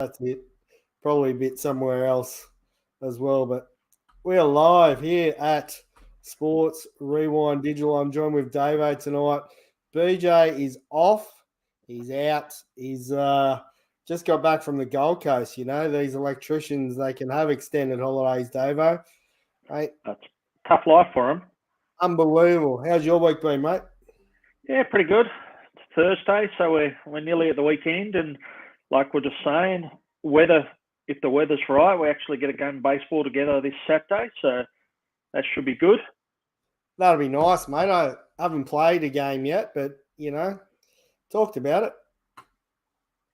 That's it. Probably a bit somewhere else as well. But we're live here at Sports Rewind Digital. I'm joined with Davo tonight. BJ is off. He's out. He's just got back from the Gold Coast. You know, these electricians, they can have extended holidays, Davo. Mate, that's a tough life for him. Unbelievable. How's your week been, mate? Yeah, pretty good. It's Thursday, so we're nearly at the weekend, and like we're just saying, if the weather's right, we actually get a game of baseball together this Saturday, so that should be good. That'll be nice, mate. I haven't played a game yet, but, you know, talked about it.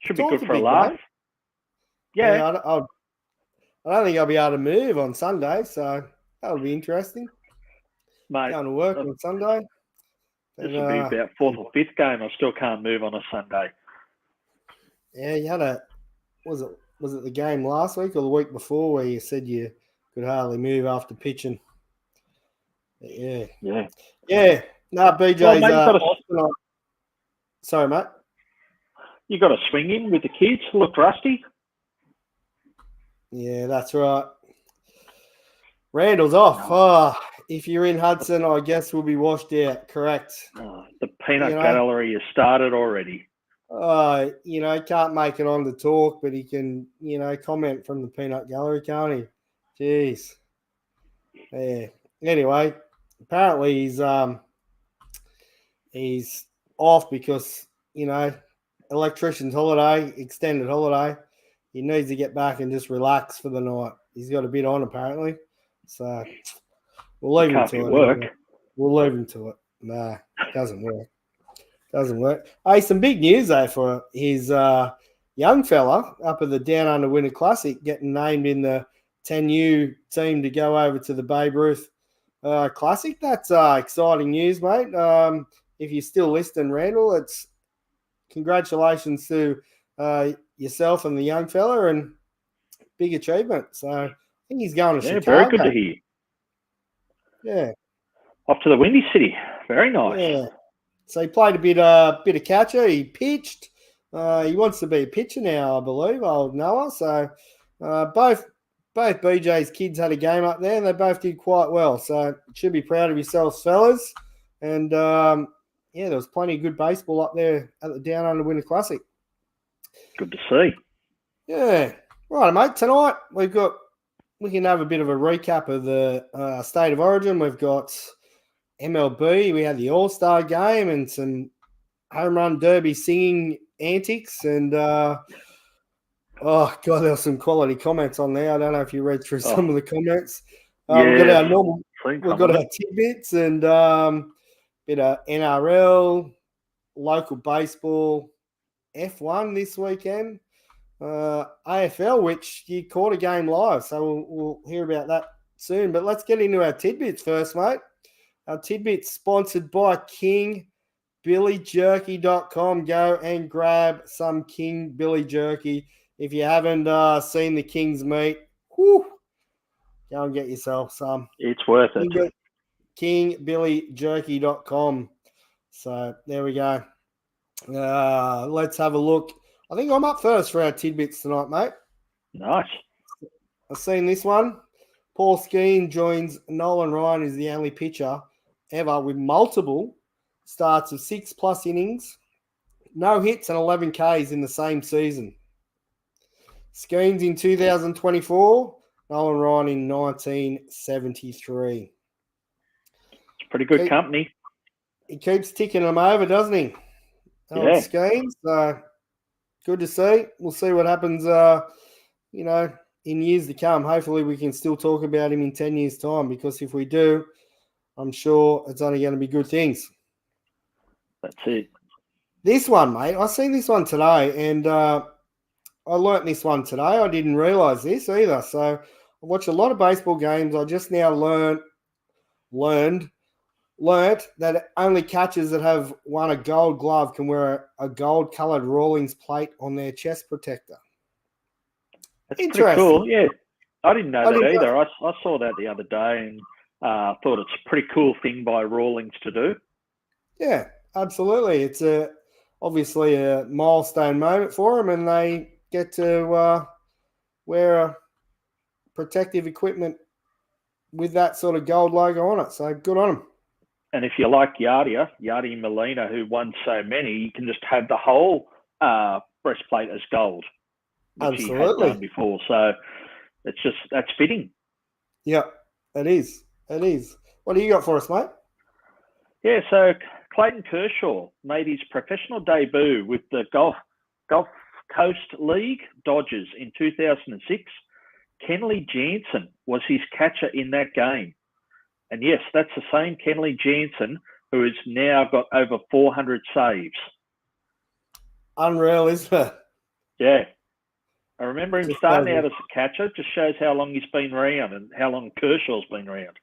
Should be good for a laugh. Game. Yeah, I don't think I'll be able to move on Sunday, so that'll be interesting. Mate, going to work on Sunday. This will be about fourth or fifth game. I still can't move on a Sunday. Yeah, you had was it the game last week or the week before where you said you could hardly move after pitching? Yeah. No, BJ's. Well, mate, sorry, mate. You got to swing in with the kids. Look rusty. Yeah, that's right. Randall's off. Oh, if you're in Hudson, I guess we'll be washed out. Correct. The peanut gallery has started already. Can't make it on to talk, but he can, comment from the peanut gallery, can't he? Jeez. Yeah. Anyway, apparently he's off because, electrician's holiday, extended holiday. He needs to get back and just relax for the night. He's got a bit on apparently. So we'll leave him to it. We'll leave him to it. Nah, it doesn't work. Doesn't work. Hey, some big news though for his young fella up at the Down Under Winter Classic getting named in the 10U team to go over to the Babe Ruth Classic. That's exciting news, mate. If you're still listening, Randall, it's congratulations to yourself and the young fella, and big achievement. So I think he's going to Chicago. Very good to hear. Yeah. Off to the Windy City. Very nice. Yeah. So he played a bit of catcher. He pitched. He wants to be a pitcher now, I believe, old Noah. So both BJ's kids had a game up there, and they both did quite well. So should be proud of yourselves, fellas. And, there was plenty of good baseball up there at the Down Under Winter Classic. Good to see. Yeah. Right, mate. Tonight we can have a bit of a recap of the State of Origin. We've got MLB. We had the All-Star game and some home run derby singing antics. And, there were some quality comments on there. I don't know if you read through some of the comments. We've got our tidbits and bit of NRL, local baseball, F1 this weekend, AFL, which you caught a game live, so we'll hear about that soon. But let's get into our tidbits first, mate. Our tidbits sponsored by KingBillyJerky.com. Go and grab some King Billy Jerky. If you haven't seen the King's meat, go and get yourself some. It's worth it. KingBillyJerky.com. So there we go. Let's have a look. I think I'm up first for our tidbits tonight, mate. Nice. I've seen this one. Paul Skeen joins Nolan Ryan as the only pitcher ever with multiple starts of 6+ innings, no hits and 11 Ks in the same season. Skeen's in 2024, Nolan Ryan in 1973. It's pretty good company. He keeps ticking them over, doesn't he? Yeah. Skeen, so good to see. We'll see what happens, in years to come. Hopefully we can still talk about him in 10 years' time, because if we do, I'm sure it's only going to be good things. That's it. This one, mate, I seen this one today, and I learnt this one today. I didn't realise this either. So I watch a lot of baseball games. I just now learnt that only catchers that have won a gold glove can wear a gold-coloured Rawlings plate on their chest protector. That's pretty cool. Yeah, I didn't know that either. I saw that the other day and thought it's a pretty cool thing by Rawlings to do. Yeah, absolutely. It's obviously a milestone moment for them, and they get to wear protective equipment with that sort of gold logo on it. So good on him. And if you like Yadi Molina, who won so many, you can just have the whole breastplate as gold, which Absolutely. he had done before. So that's fitting. Yeah, it is. It is. What do you got for us, mate? Yeah, so Clayton Kershaw made his professional debut with the Gulf Coast League Dodgers in 2006. Kenley Jansen was his catcher in that game. And yes, that's the same Kenley Jansen who has now got over 400 saves. Unreal, isn't it? Yeah. I remember him starting out as a catcher. Just shows how long he's been around and how long Kershaw's been around.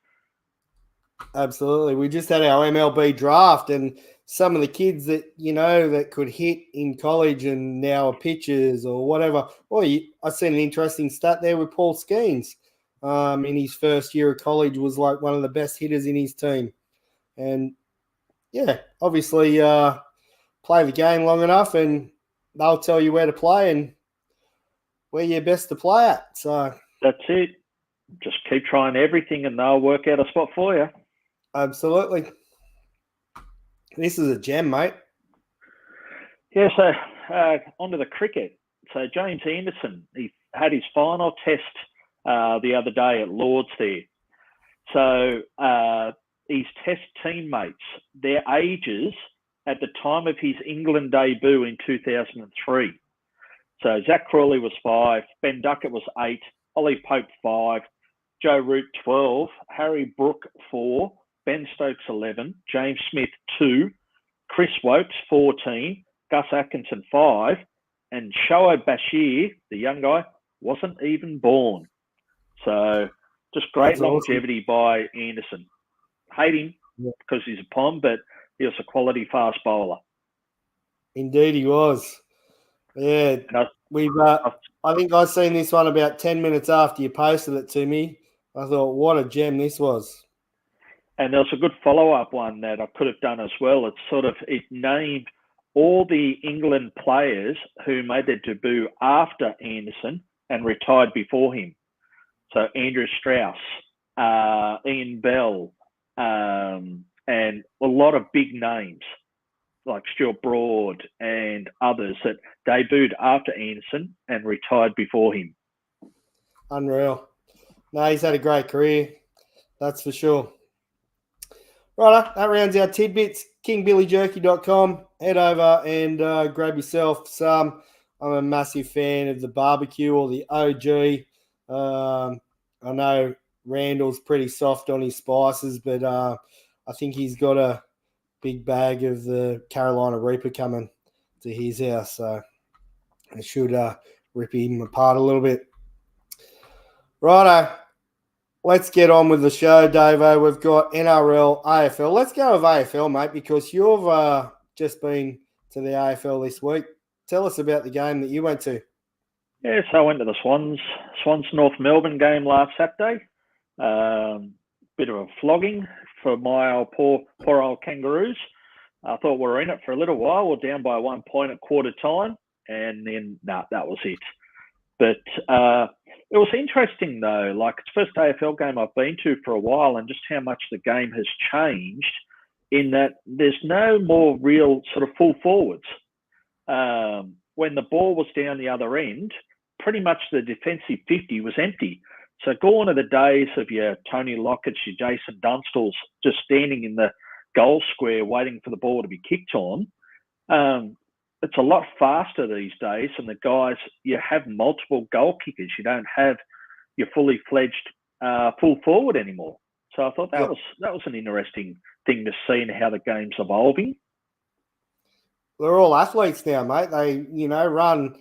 Absolutely. We just had our MLB draft, and some of the kids that, that could hit in college and now are pitchers or whatever. I seen an interesting stat there with Paul Skeens. In his first year of college was like one of the best hitters in his team. And, yeah, obviously play the game long enough and they'll tell you where to play and where you're best to play at. So that's it. Just keep trying everything and they'll work out a spot for you. Absolutely. This is a gem, mate. Yeah, so on to the cricket. So James Anderson, he had his final test the other day at Lord's there. So his test teammates, their ages at the time of his England debut in 2003. So Zach Crawley was 5, Ben Duckett was 8, Ollie Pope 5, Joe Root 12, Harry Brook 4, Ben Stokes 11, James Smith 2, Chris Wokes 14, Gus Atkinson 5, and Shoaib Bashir, the young guy, wasn't even born. So just great longevity by Anderson. Hate him because he's a pom, but he was a quality fast bowler. Indeed he was. Yeah, I think I seen this one about 10 minutes after you posted it to me. I thought, what a gem this was. And there was a good follow-up one that I could have done as well. It named all the England players who made their debut after Anderson and retired before him. So Andrew Strauss, Ian Bell, and a lot of big names like Stuart Broad and others that debuted after Anderson and retired before him. Unreal. No, he's had a great career. That's for sure. Right, that rounds our tidbits. KingBillyJerky.com. Head over and grab yourself some. I'm a massive fan of the barbecue or the OG. I know Randall's pretty soft on his spices, but I think he's got a big bag of the Carolina Reaper coming to his house. So I should rip him apart a little bit. Righto. Let's get on with the show, Davo. We've got NRL, AFL. Let's go with AFL, mate, because you've just been to the AFL this week. Tell us about the game that you went to. Yeah, so I went to the Swans North Melbourne game last Saturday. Bit of a flogging for my poor old Kangaroos. I thought we were in it for a little while. We're down by 1 point at quarter time, and then that was it. But it was interesting, though. Like, it's the first AFL game I've been to for a while, and just how much the game has changed in that there's no more real sort of full forwards. When the ball was down the other end, pretty much the defensive 50 was empty. So gone are the days of your Tony Lockett's, your Jason Dunstall's just standing in the goal square waiting for the ball to be kicked on. It's a lot faster these days, and the guys, you have multiple goal kickers. You don't have your fully fledged full forward anymore. So I thought that was an interesting thing to see in how the game's evolving. They're all athletes now, mate. They, run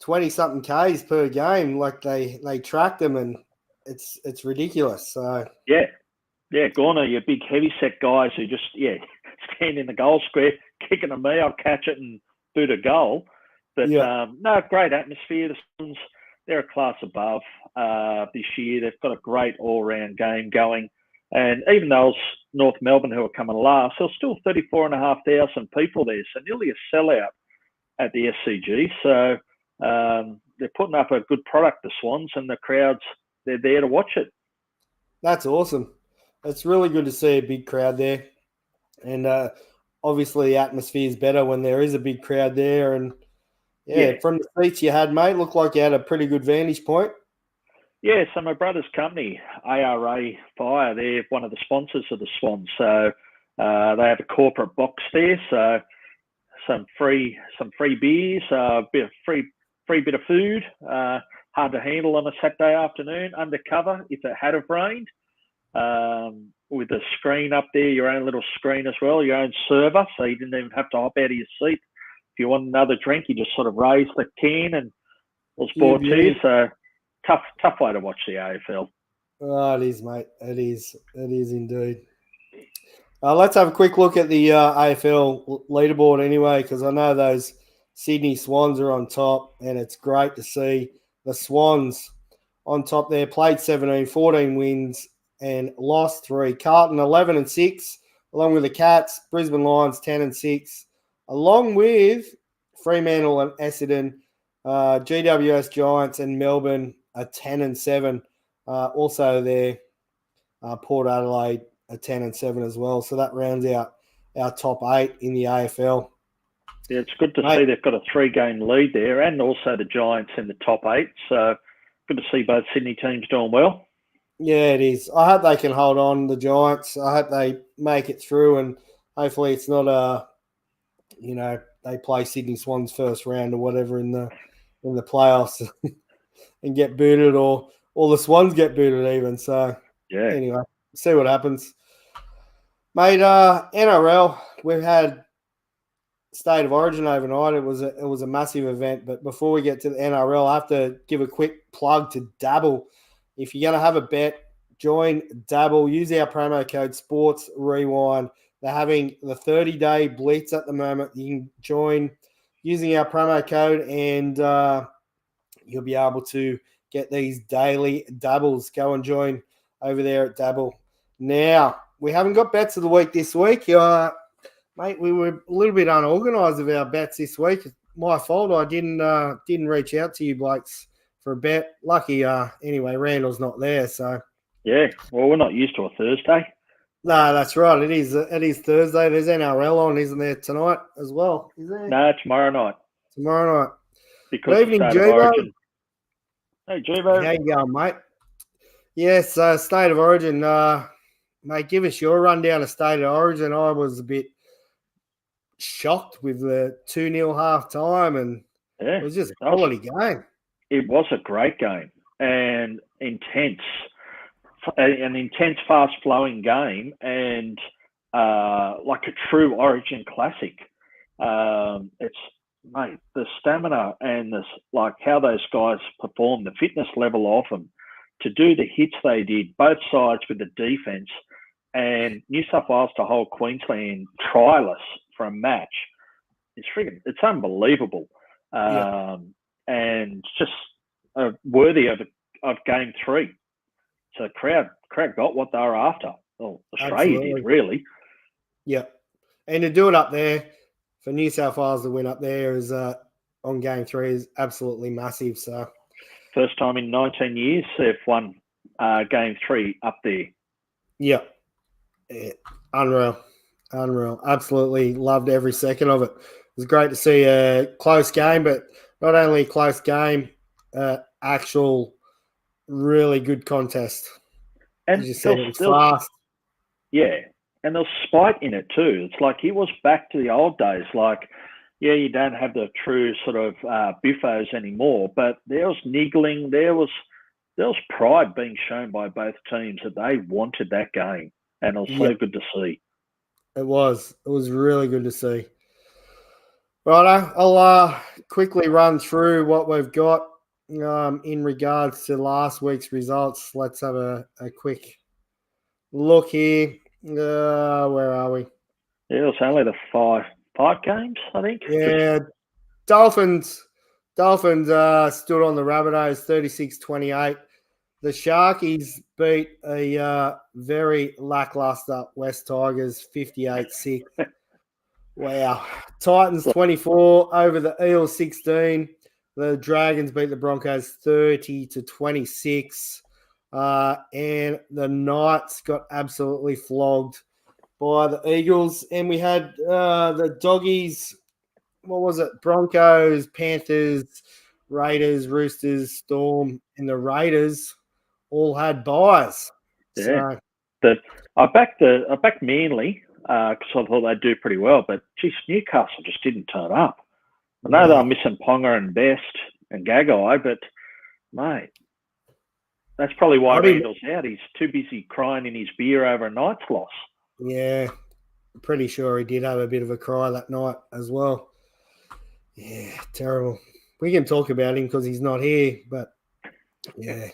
20-something Ks per game. Like they track them, and it's ridiculous. So gone are your big heavy set guys who just stand in the goal square, kicking at me, I'll catch it and boot a goal. But no, great atmosphere. The Suns, they're a class above this year. They've got a great all-round game going. And even though it was North Melbourne who were coming last, there was still 34,500 people there, so nearly a sellout at the SCG. So they're putting up a good product, the Swans, and the crowds, they're there to watch it. That's awesome. It's really good to see a big crowd there. And obviously the atmosphere is better when there is a big crowd there. And, from the seats you had, mate, looked like you had a pretty good vantage point. Yeah, so my brother's company, ARA Fire, they're one of the sponsors of the Swans. So they have a corporate box there. So some free beers, a free bit of food, hard to handle on a Saturday afternoon, undercover if it had have rained, with a screen up there, your own little screen as well, your own server, so you didn't even have to hop out of your seat. If you want another drink, you just sort of raise the can and it was brought to you. So tough way to watch the AFL. Oh, it is, mate. It is indeed. Let's have a quick look at the AFL leaderboard anyway, because I know those Sydney Swans are on top, and it's great to see the Swans on top there. Played 17, 14 wins and lost 3. Carlton 11-6, along with the Cats. Brisbane Lions 10-6, along with Fremantle and Essendon. GWS Giants and Melbourne are 10-7. Also there, Port Adelaide are 10-7 as well. So that rounds out our top 8 in the AFL. Yeah, it's good to see they've got a 3-game lead there, and also the Giants in the top 8. So good to see both Sydney teams doing well. Yeah, it is. I hope they can hold on, the Giants. I hope they make it through, and hopefully it's not they play Sydney Swans first round or whatever in the playoffs and get booted, or the Swans get booted even. So anyway, see what happens. Mate, NRL, we've had State of Origin overnight. It was a massive event. But before we get to the NRL, I have to give a quick plug to Dabble. If you're going to have a bet, join Dabble. Use our promo code sportsrewind. They're having the 30-day blitz at the moment. You can join using our promo code, and you'll be able to get these daily doubles. Go and join over there at Dabble. Now, we haven't got bets of the week this week. Mate, we were a little bit unorganised with our bets this week. My fault. I didn't reach out to you blokes for a bet. Lucky, anyway, Randall's not there. So yeah, well, we're not used to a Thursday. No, that's right. It is Thursday. There's NRL on, isn't there, tonight as well? Is there? No, tomorrow night. Tomorrow night. Because good evening, Jubo. Hey, Jubo. How you going, mate? Yes, State of Origin. Mate, give us your rundown of State of Origin. I was a bit shocked with the 2-0 half time, and it was just a quality game. It was a great game and intense. An intense, fast-flowing game, and like a true Origin classic. It's, mate, the stamina and this, like how those guys performed, the fitness level of them to do the hits they did, both sides with the defense, and New South Wales to hold Queensland tryless for a match. It's unbelievable, and just worthy of Game 3. So crowd got what they were after. Well, Australia did, really. Yeah. And to do it up there, for New South Wales to win up there is on Game 3 is absolutely massive. So first time in 19 years they've won Game 3 up there. Yeah. Unreal. Absolutely loved every second of it. It was great to see a close game, but not only a close game, actual really good contest. And you said, it was fast. Yeah, and there's spite in it too. It's like he was back to the old days. Like, yeah, you don't have the true sort of biffos anymore, but there was niggling. There was pride being shown by both teams that they wanted that game, and it was so good to see. It was really good to see. Right, I'll quickly run through what we've got. In regards to last week's results, let's have a quick look here. Where are we? Yeah, it was only the five games, I think. Yeah, Dolphins stood on the Rabbitohs 36-28. The Sharkies beat a very lackluster West Tigers 58-6. Wow. Titans 24 over the Eels 16. The Dragons beat the Broncos 30-26. And the Knights got absolutely flogged by the Eagles. And we had the Doggies, what was it? Broncos, Panthers, Raiders, Roosters, Storm, and the Raiders all had buys. Yeah. So I backed Manly because I thought they'd do pretty well, but geez, Newcastle just didn't turn up. I know they were missing Ponga and Best and Gagai, but mate, that's probably why Randall's out. He's too busy crying in his beer over a Knights loss. Yeah, pretty sure he did have a bit of a cry that night as well. Yeah, terrible. We can talk about him because he's not here, but yeah.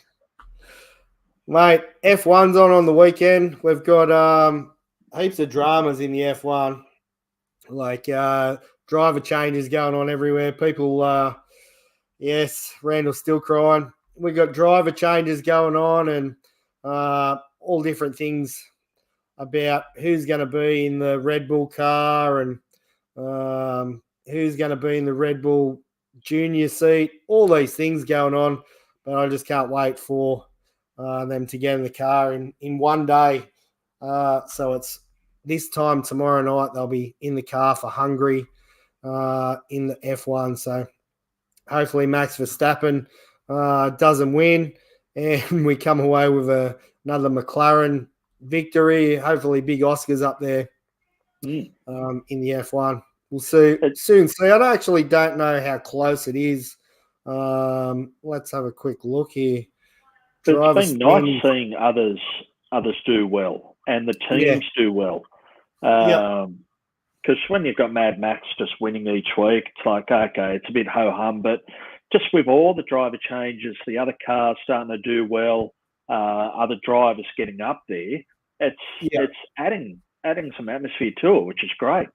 Mate, F1's on the weekend. We've got heaps of dramas in the F1. Like driver changes going on everywhere. People, yes, Randall's still crying. We got driver changes going on and all different things about who's going to be in the Red Bull car and who's going to be in the Red Bull junior seat. All these things going on, but I just can't wait for them to get in the car in one day. So it's this time tomorrow night they'll be in the car for Hungary in the F1. So hopefully Max Verstappen doesn't win and we come away with another McLaren victory. Hopefully big Oscars up there in the F1. We'll see soon. See, I actually don't know how close it is. Let's have a quick look here. It's been nice seeing others do well and the teams do well. Because when you've got Mad Max just winning each week, it's like, okay, it's a bit ho-hum, but just with all the driver changes, the other cars starting to do well, other drivers getting up there, it's adding some atmosphere to it, which is great.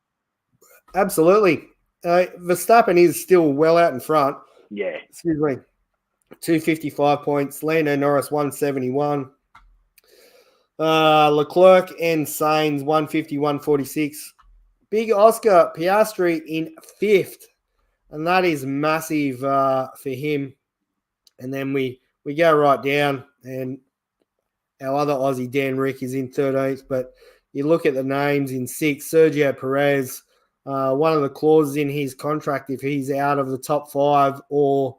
Absolutely. Verstappen is still well out in front. Yeah. Excuse me. 255 points. Lando Norris 171. Leclerc and Sainz 150, 146. Big Oscar Piastri in 5th. And that is massive for him. And then we go right down and our other Aussie, Dan Rick, is in 13th. But you look at the names in 6th, Sergio Perez, one of the clauses in his contract, if he's out of the top 5 or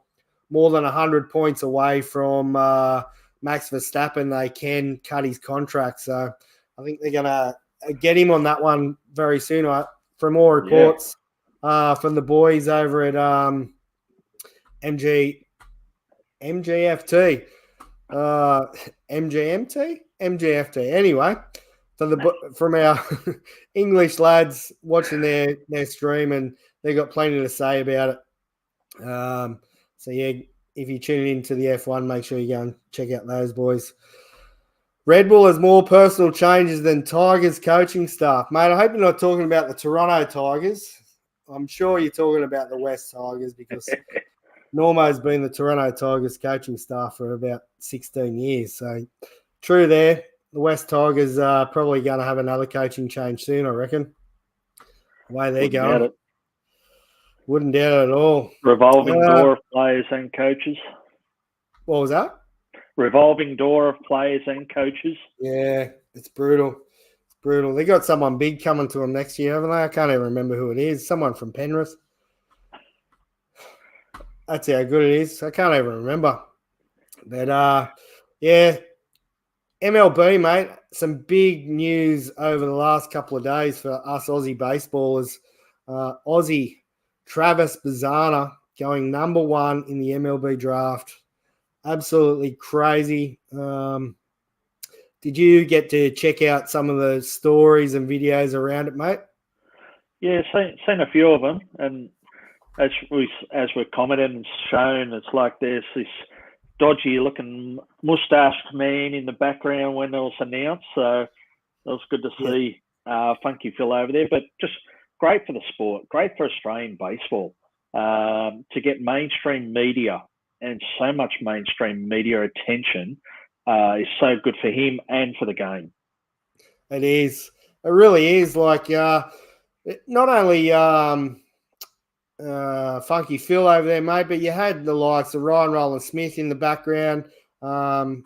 more than 100 points away from Max Verstappen, they can cut his contract. So I think they're going to get him on that one very soon. From all reports from the boys over at MGFT, MGFT. Anyway, from our English lads watching their stream, and they got plenty to say about it. So yeah, if you tune into the F1, make sure you go and check out those boys. Red Bull has more personal changes than Tigers coaching staff. Mate, I hope you're not talking about the Toronto Tigers. I'm sure you're talking about the West Tigers because Normo's been the Toronto Tigers coaching staff for about 16 years. So true there. The West Tigers are probably going to have another coaching change soon, I reckon. The way they're going. Wouldn't doubt it at all. Revolving door of players and coaches. What was that? Revolving door of players and coaches. Yeah, it's brutal. It's brutal. They got someone big coming to them next year, haven't they? I can't even remember who it is. Someone from Penrith. That's how good it is. I can't even remember. But, yeah, MLB, mate, some big news over the last couple of days for us Aussie baseballers. Aussie Travis Bazzana going number 1 in the MLB draft. Absolutely crazy. Did you get to check out some of the stories and videos around it, mate? Yeah, seen a few of them, and as we're commented and shown, it's like there's this dodgy-looking mustached man in the background when it was announced. So it was good to see Funky Phil over there, but just great for the sport, great for Australian baseball to get mainstream media. And so much mainstream media attention is so good for him and for the game. It is. It really is. Like, not only Funky Phil over there, mate. But you had the likes of Ryan Roland Smith in the background, Trent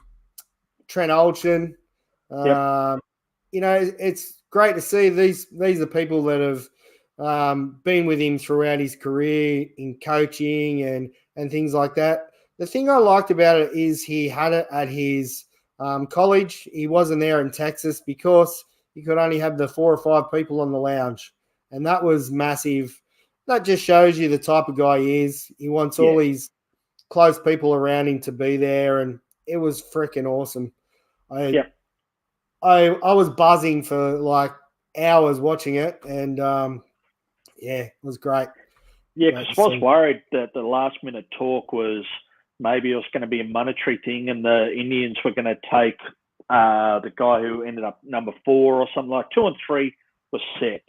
Olshan. Yep. It's great to see these are people that have been with him throughout his career in coaching and things like that. The thing I liked about it is he had it at his college. He wasn't there in Texas because he could only have the 4 or 5 people on the lounge. And that was massive. That just shows you the type of guy he is. He wants all these close people around him to be there. And it was freaking awesome. I was buzzing for like hours watching it. And it was great. Yeah, because I was worried that the last minute talk was maybe it was going to be a monetary thing and the Indians were going to take the guy who ended up number 4 or something like 2 and 3 was set.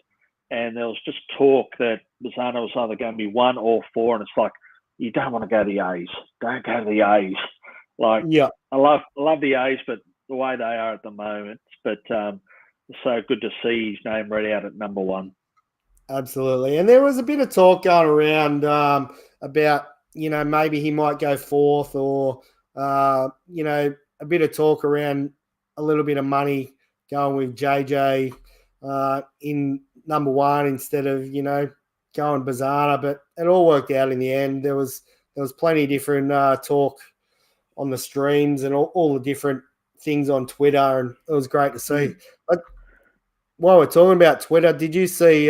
And there was just talk that Bazana was either going to be 1 or 4. And it's like, you don't want to go to the A's. Don't go to the A's. Like, I love the A's, but the way they are at the moment. But it's so good to see his name read out at number 1. Absolutely. And there was a bit of talk going around about, maybe he might go 4th or, a bit of talk around a little bit of money going with JJ in number 1 instead of, going Bazana. But it all worked out in the end. There was plenty of different talk on the streams and all the different things on Twitter. And it was great to see. But while we're talking about Twitter, did you see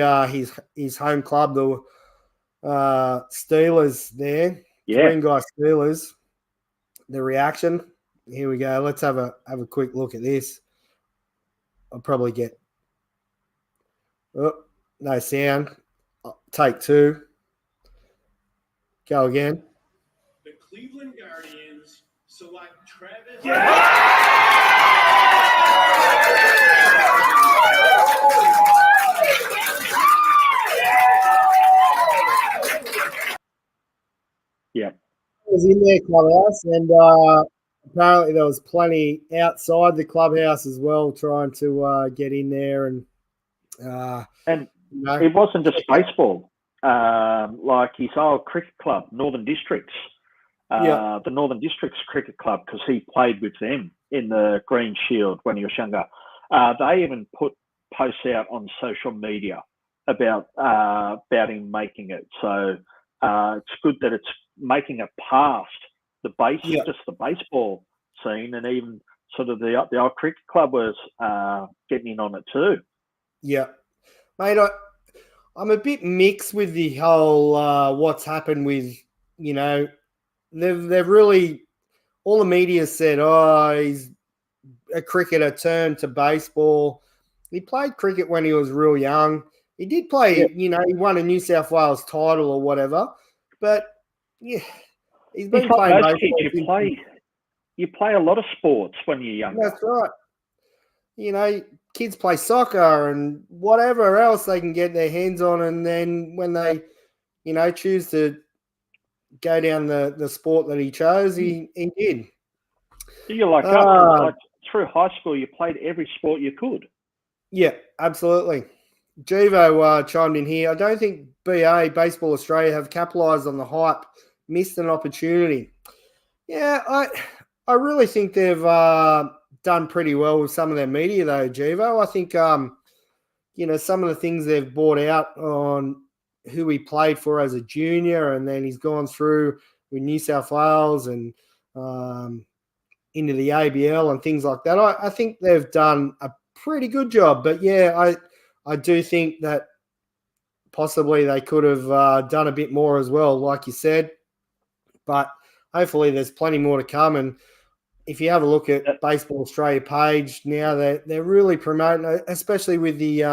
his home club, the Steelers there? Yeah. Green Guy Steelers. The reaction. Here we go. Let's have a quick look at this. I'll probably get no sound. Take 2. Go again. The Cleveland Guardians select Travis. Yeah. Was in their clubhouse, and apparently there was plenty outside the clubhouse as well, trying to get in there. And it wasn't just baseball. Like his old cricket club, Northern Districts, the Northern Districts Cricket Club, because he played with them in the Green Shield when he was younger. They even put posts out on social media about him making it. So it's good that it's making it past the just the baseball scene, and even sort of the old cricket club was getting in on it too. Yeah, mate, I'm a bit mixed with the whole what's happened with, they've really, all the media said, he's a cricketer turned to baseball. He played cricket when he was real young. He did play, he won a New South Wales title or whatever. But he's been playing baseball. You play a lot of sports when you're younger. That's right. Kids play soccer and whatever else they can get their hands on, and then when they, choose to go down the sport that he chose, he did. You're like through high school, you played every sport you could. Yeah, absolutely. Jevo chimed in here. I don't think BA, Baseball Australia, have capitalised on the hype, missed an opportunity. Yeah, I really think they've done pretty well with some of their media, though, Jevo. I think, some of the things they've brought out on who he played for as a junior, and then he's gone through with New South Wales and into the ABL and things like that. I think they've done a pretty good job. But, yeah, I do think that possibly they could have done a bit more as well, like you said. But hopefully there's plenty more to come. And if you have a look at Baseball Australia page now, they're really promoting, especially with the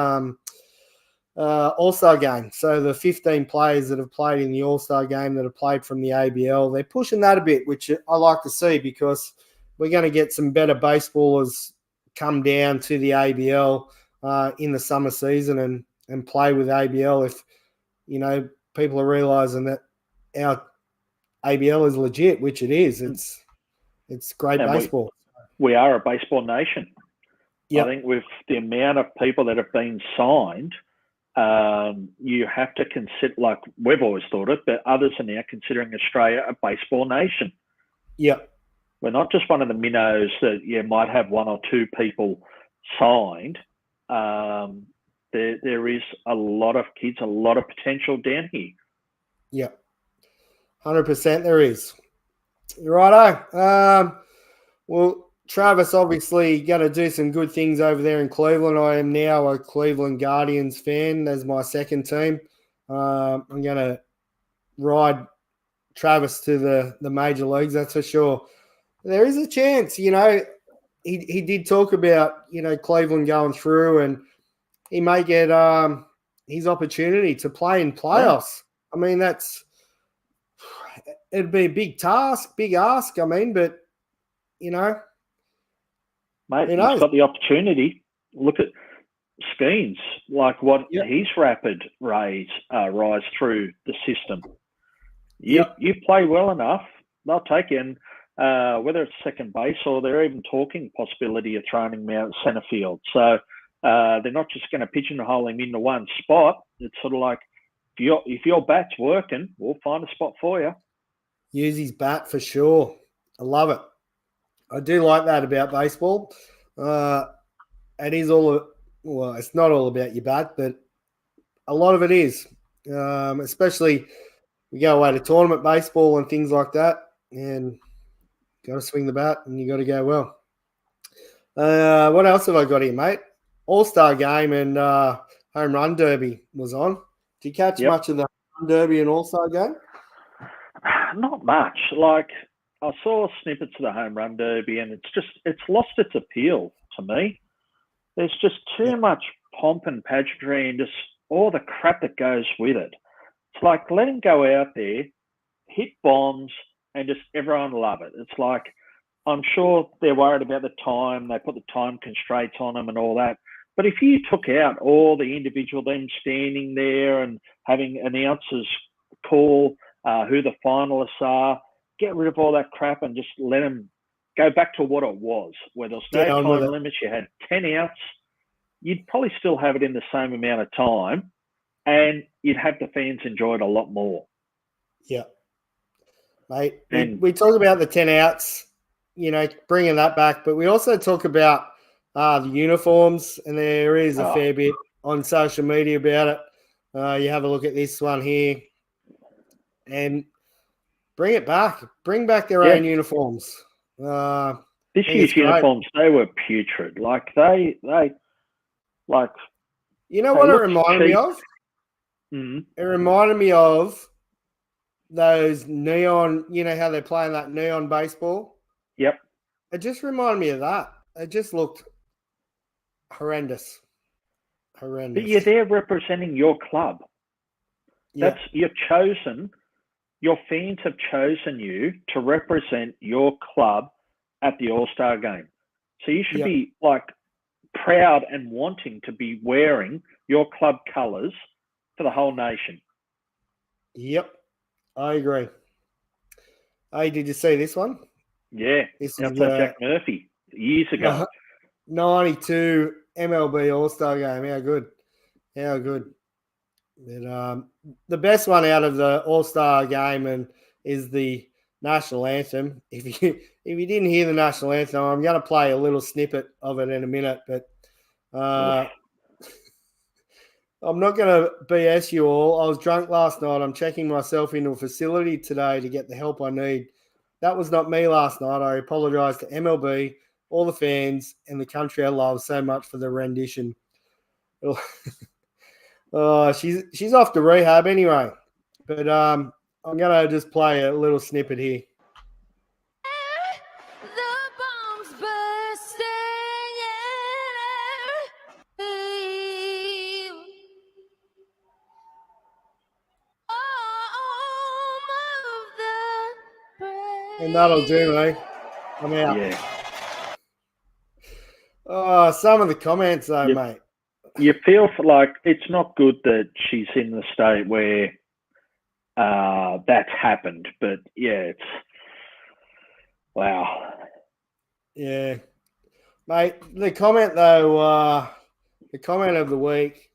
All-Star game. So the 15 players that have played in the All-Star game that have played from the ABL, they're pushing that a bit, which I like to see, because we're going to get some better baseballers come down to the ABL in the summer season and play with ABL if, people are realising that our ABL is legit, which it is. It's great baseball. We are a baseball nation. Yep. I think with the amount of people that have been signed, you have to consider, like we've always thought it, but others are now considering Australia a baseball nation. Yeah. We're not just one of the minnows that might have one or two people signed. There is a lot of kids, a lot of potential down here. Yeah. 100% there is. Righto. Well, Travis obviously going to do some good things over there in Cleveland. I am now a Cleveland Guardians fan as my second team. I'm going to ride Travis to the major leagues, that's for sure. There is a chance, he did talk about, Cleveland going through, and he may get his opportunity to play in playoffs. I mean, it'd be a big ask, but, Mate, he's got the opportunity. Look at Skeens, like what his rapid rise through the system. You play well enough, they'll take you. And whether it's second base or they're even talking possibility of throwing him out at centre field. So they're not just going to pigeonhole him into one spot. It's sort of like, if your bat's working, we'll find a spot for you. Use his bat for sure. I love it. I do like that about baseball. It is it's not all about your bat, but a lot of it is. Especially we go away to tournament baseball and things like that, and got to swing the bat and you got to go well. What else have I got here, mate? All-Star game and home run derby was on. Did you catch much of the home run derby and All-Star game? Not much. Like, I saw snippets of the home run derby, and it's lost its appeal to me. There's just too much pomp and pageantry and just all the crap that goes with it. It's like, let him go out there, hit bombs, and just everyone love it. It's like, I'm sure they're worried about the time. They put the time constraints on them and all that. But if you took out all the individual, them standing there and having announcers call who the finalists are, get rid of all that crap and just let them go back to what it was, where there's no time limits. You had 10 outs. You'd probably still have it in the same amount of time, and you'd have the fans enjoy it a lot more. Yeah. Mate, we talk about the 10 outs, bringing that back, but we also talk about the uniforms, and there is a fair bit on social media about it. You have a look at this one here, and bring it back. Bring back their own uniforms. This year's uniforms, they were putrid. Like, they you know what it reminded me of? Mm-hmm. It reminded me of those neon, how they're playing that neon baseball? Yep. It just reminded me of that. It just looked horrendous. But you're there representing your club. That's you're chosen. Your fans have chosen you to represent your club at the All-Star game. So you should be like proud and wanting to be wearing your club colours for the whole nation. Yep, I agree. Hey, did you see this one? Yeah, this is Jack Murphy years ago. 92 MLB All-Star game. How good. But, the best one out of the All-Star game is the national anthem. If you didn't hear the national anthem, I'm going to play a little snippet of it in a minute, but I'm not going to BS you all. I was drunk last night. I'm checking myself into a facility today to get the help I need. That was not me last night. I apologise to MLB, all the fans, and the country I love so much for the rendition. She's off to rehab anyway. But I'm going to just play a little snippet here. The bombs bursting and that'll do, mate. I'm out. Yeah. Oh, some of the comments, though, mate. You feel like it's not good that she's in the state where that's happened, but it's wow. Yeah, mate. The comment though, the comment of the week.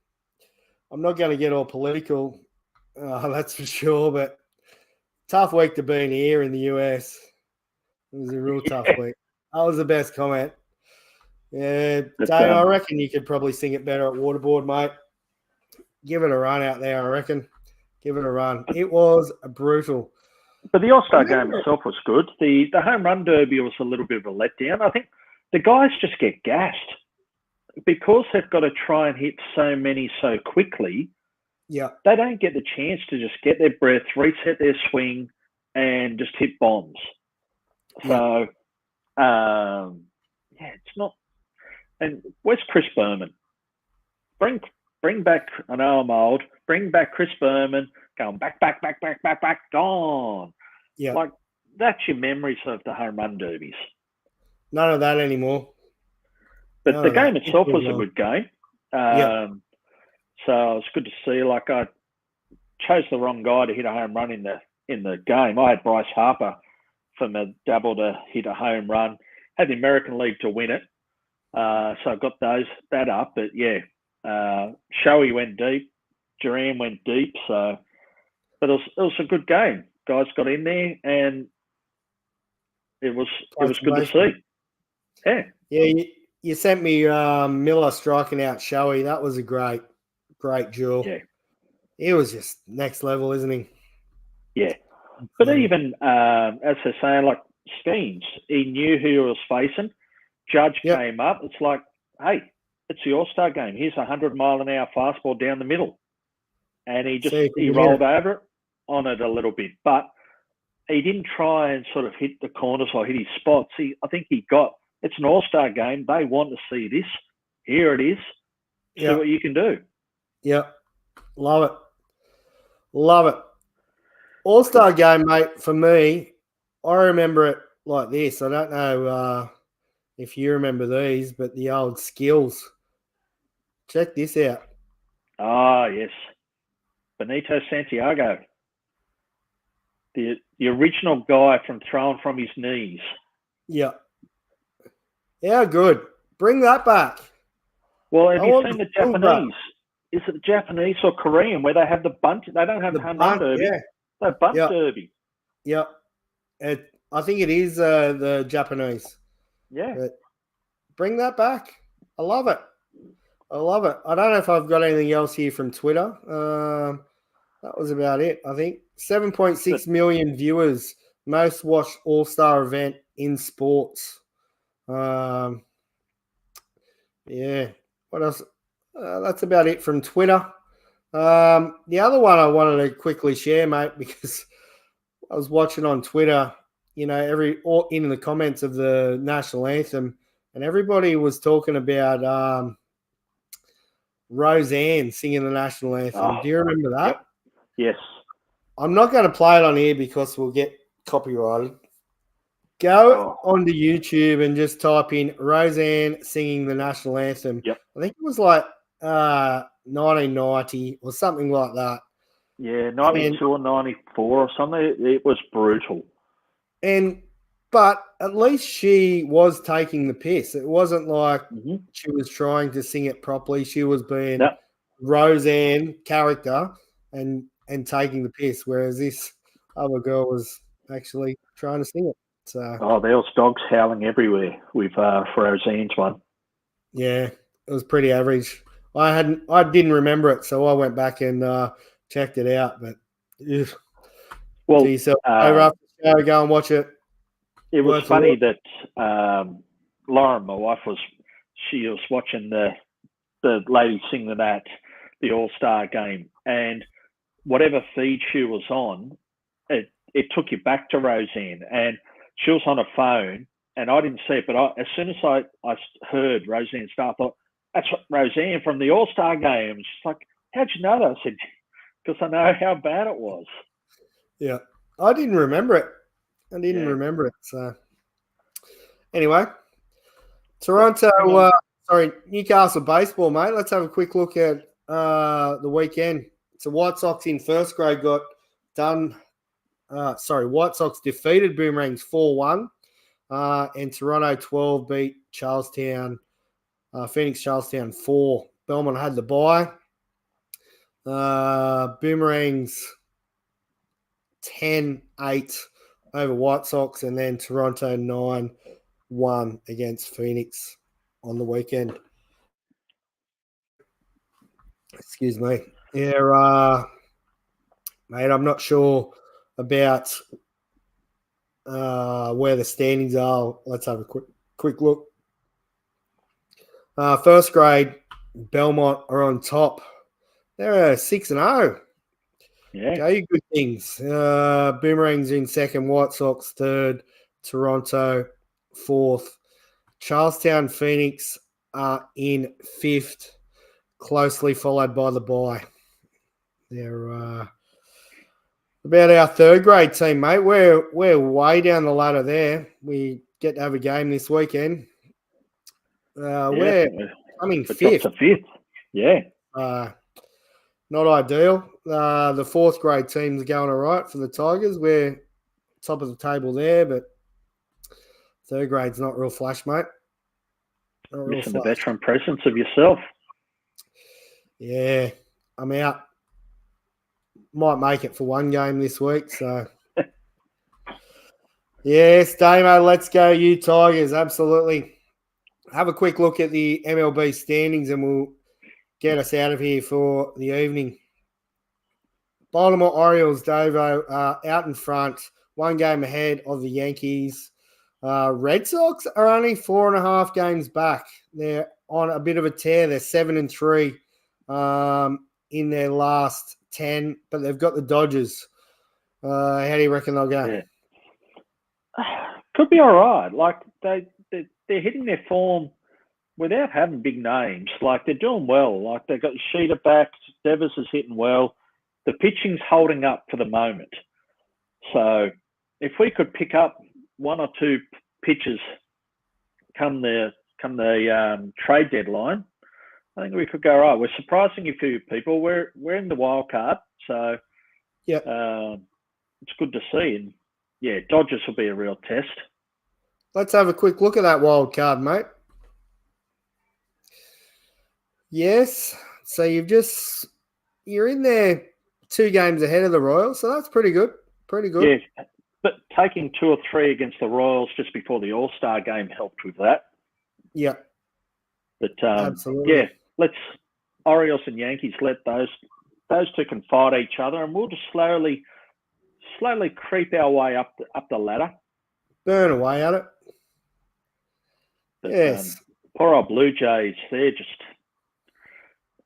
I'm not going to get all political, that's for sure, but tough week to be in here in the US. It was a real tough week. That was the best comment. Yeah, But, Dave, I reckon you could probably sing it better at Waterboard, mate. Give it a run out there, I reckon. Give it a run. It was brutal. But the All-Star game itself was good. The home run derby was a little bit of a letdown. I think the guys just get gassed because they've got to try and hit so many so quickly. Yeah. They don't get the chance to just get their breath, reset their swing, and just hit bombs. So, it's not. And where's Chris Berman? Bring back. I know I'm old. Bring back Chris Berman. Going back, gone. Yeah. Like that's your memories of the home run derbies. None of that anymore. But the game itself was a good game. So it was good to see. Like I chose the wrong guy to hit a home run in the game. I had Bryce Harper from the Dabble to hit a home run. Had the American League to win it. So I got that up. But yeah, Shoei went deep. Duran went deep. So, but it was a good game. Guys got in there, and it was good to see. Yeah. Yeah, you sent me Miller striking out Shoei. That was a great duel. Yeah. He was just next level, isn't he? Yeah. But even, as they're saying, like Skeens, he knew who he was facing. Judge came up. It's like, hey, it's the All-Star game. Here's a 100-mile-an-hour fastball down the middle. And he rolled over it on it a little bit. But he didn't try and sort of hit the corners or hit his spots. I think it's an All-Star game. They want to see this. Here it is. See what you can do. Yep. Love it. All-Star game, mate, for me, I remember it like this. I don't know if you remember these, but the old skills. Check this out. Ah, yes. Benito Santiago. The original guy from throwing from his knees. Yeah. Yeah, good. Bring that back. Well, have you seen the Japanese? Is it Japanese or Korean where they have the bunt? They don't have the home run derby. Yeah. They bunt derby. Yeah. I think it is the Japanese. Yeah. But bring that back. I love it. I don't know if I've got anything else here from Twitter. That was about it, I think. 7.6 million viewers. Most watched All-Star event in sports. Yeah. What else? That's about it from Twitter. The other one I wanted to quickly share, mate, because I was watching on Twitter, in the comments of the national anthem, and everybody was talking about Roseanne singing the national anthem. Do you remember that? Yep. Yes. I'm not going to play it on here because we'll get copyrighted. Go onto YouTube and just type in Roseanne singing the national anthem. Yep. I think it was like 1990 or something like that. Yeah, 92 or 94 or something. It was brutal. But at least she was taking the piss. It wasn't like she was trying to sing it properly. She was being Roseanne character and taking the piss, whereas this other girl was actually trying to sing it. So there was dogs howling everywhere with Roseanne's one. Yeah, it was pretty average. I didn't remember it, so I went back and checked it out. But well, over after the show, go and watch it. It was funny that Lauren, my wife, was watching the lady sing at the All-Star game, and whatever feed she was on, it took you back to Roseanne, and she was on a phone, and I didn't see it, but as soon as I heard Roseanne start, I thought, that's Roseanne from the All-Star game. And she's like, how'd you know that? I said, because I know how bad it was. Yeah, I didn't remember it. Remember it. So anyway, Newcastle baseball, mate. Let's have a quick look at the weekend. So White Sox in first grade got done. White Sox defeated Boomerangs 4-1, and Toronto 12 beat Phoenix Charlestown 4. Belmont had the bye. Boomerangs 10-8 over White Sox, and then Toronto 9-1 against Phoenix on the weekend. Excuse me. Yeah, mate, I'm not sure about where the standings are. Let's have a quick look. First grade, Belmont are on top. They're 6-0. Yeah. Go, you good things. Boomerangs in second, White Sox third, Toronto fourth. Charlestown, Phoenix are in fifth, closely followed by the bye. They're about our third grade team, mate. We're way down the ladder there. We get to have a game this weekend. We're coming fifth. To fifth. Yeah. Not ideal. The fourth grade team's going all right for the Tigers. We're top of the table there, but third grade's not real flash, mate. Not real Missing flash. the veteran presence of yourself. Yeah, I'm out. Might make it for one game this week, so. Yes, Damo, let's go you Tigers, absolutely. Have a quick look at the MLB standings and we'll get us out of here for the evening. Baltimore Orioles, Davo, out in front, one game ahead of the Yankees. Red Sox are only 4.5 games back. They're on a bit of a tear. They're 7-3 in their last 10, but they've got the Dodgers. How do you reckon they'll go? Yeah. Could be all right. Like they're hitting their form without having big names. Like they're doing well. Like they've got Sheeta back. Devers is hitting well. The pitching's holding up for the moment. So if we could pick up one or two pitches come the trade deadline, I think we could go right. We're surprising a few people. We're in the wild card, so yeah, it's good to see. And yeah, Dodgers will be a real test. Let's have a quick look at that wild card, mate. Yes, so you're in there 2 games ahead of the Royals, so that's pretty good. Pretty good. Yeah, but taking 2 or 3 against the Royals just before the All-Star game helped with that. Yeah. But absolutely. Yeah, let's Orioles and Yankees let those two can fight each other, and we'll just slowly creep our way up the ladder. Burn away at it. But, yes. Poor old Blue Jays, they're just.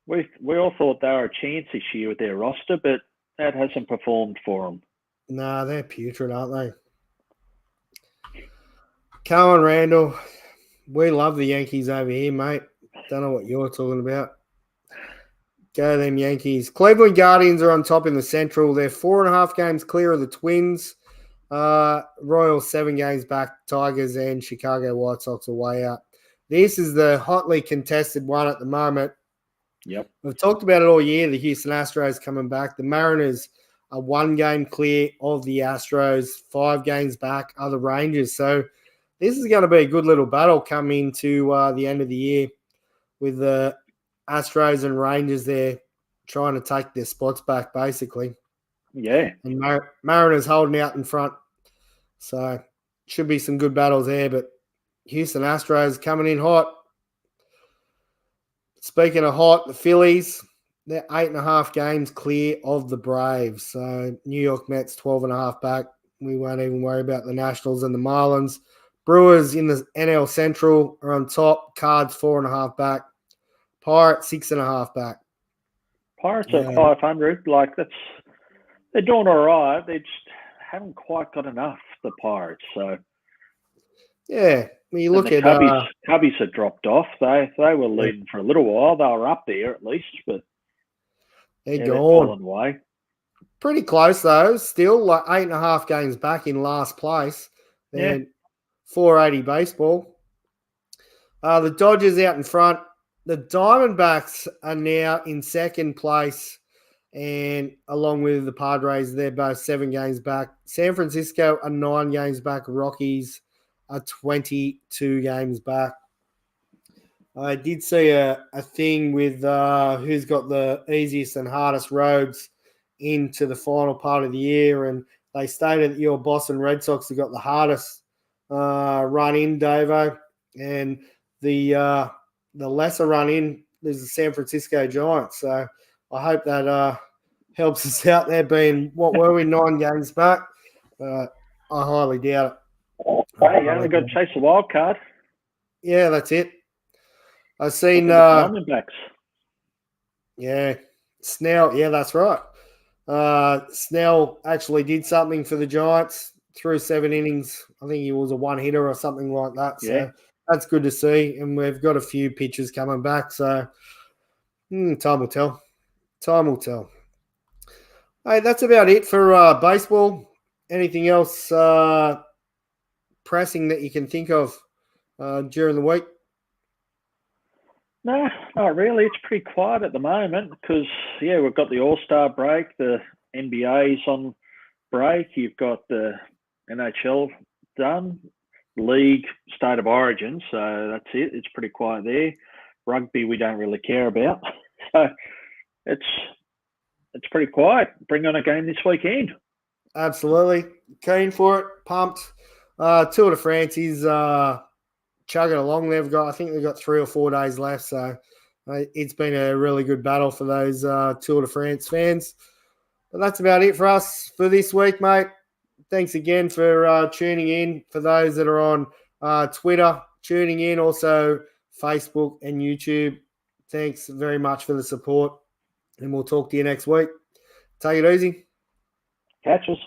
We all thought they were a chance this year with their roster, but that hasn't performed for them. Nah, they're putrid, aren't they? Cohen Randall, we love the Yankees over here, mate. Don't know what you're talking about. Go them Yankees. Cleveland Guardians are on top in the Central. They're 4.5 games clear of the Twins. Royals 7 games back. Tigers and Chicago White Sox are way out. This is the hotly contested one at the moment. Yep. We've talked about it all year, the Houston Astros coming back. The Mariners are 1 game clear of the Astros. 5 games back are the Rangers. So this is going to be a good little battle coming to the end of the year with the Astros and Rangers there trying to take their spots back, basically. Yeah. And Mariners holding out in front. So should be some good battles there, but Houston Astros coming in hot. Speaking of hot, the Phillies, they're 8.5 games clear of the Braves. So New York Mets 12.5 back. We won't even worry about the Nationals and the Marlins. Brewers in the NL Central are on top. Cards 4.5 back. Pirates 6.5 back. Pirates are 500. Like they're doing all right. They just haven't quite got enough. The Pirates. So yeah, when you look at Cubbies had dropped off. They were leading for a little while. They were up there at least, but they're gone. Fallen away. Pretty close though. Still like 8.5 games back in last place. And 480 baseball. The Dodgers out in front. The Diamondbacks are now in second place, and along with the Padres, they're both 7 games back. San Francisco are 9 games back. Rockies are 22 games back. I did see a thing with who's got the easiest and hardest roads into the final part of the year, and they stated that your Boston Red Sox have got the hardest run in, Davo, and the lesser run in is the San Francisco Giants. So I hope that helps us out there, being, what were we, 9 games back? I highly doubt it. Hey, you only got to chase the wild card. Yeah, that's it. I've seen Diamondbacks. yeah, Snell. Yeah, that's right. Snell actually did something for the Giants through 7 innings. I think he was a one-hitter or something like that. So Yeah. that's good to see. And we've got a few pitchers coming back. So time will tell. Time will tell. Hey, that's about it for baseball. Anything else pressing that you can think of during the week? No, not really. It's pretty quiet at the moment because, we've got the All-Star break, the NBA's on break, you've got the NHL done, League, State of Origin, so that's it. It's pretty quiet there. Rugby we don't really care about. So it's pretty quiet. Bring on a game this weekend. Absolutely. Keen for it. Pumped. Tour de France is chugging along. I think they've got 3 or 4 days left. So it's been a really good battle for those Tour de France fans. But that's about it for us for this week, mate. Thanks again for tuning in. For those that are on Twitter, tuning in, also Facebook and YouTube, thanks very much for the support. And we'll talk to you next week. Take it easy. Catch us.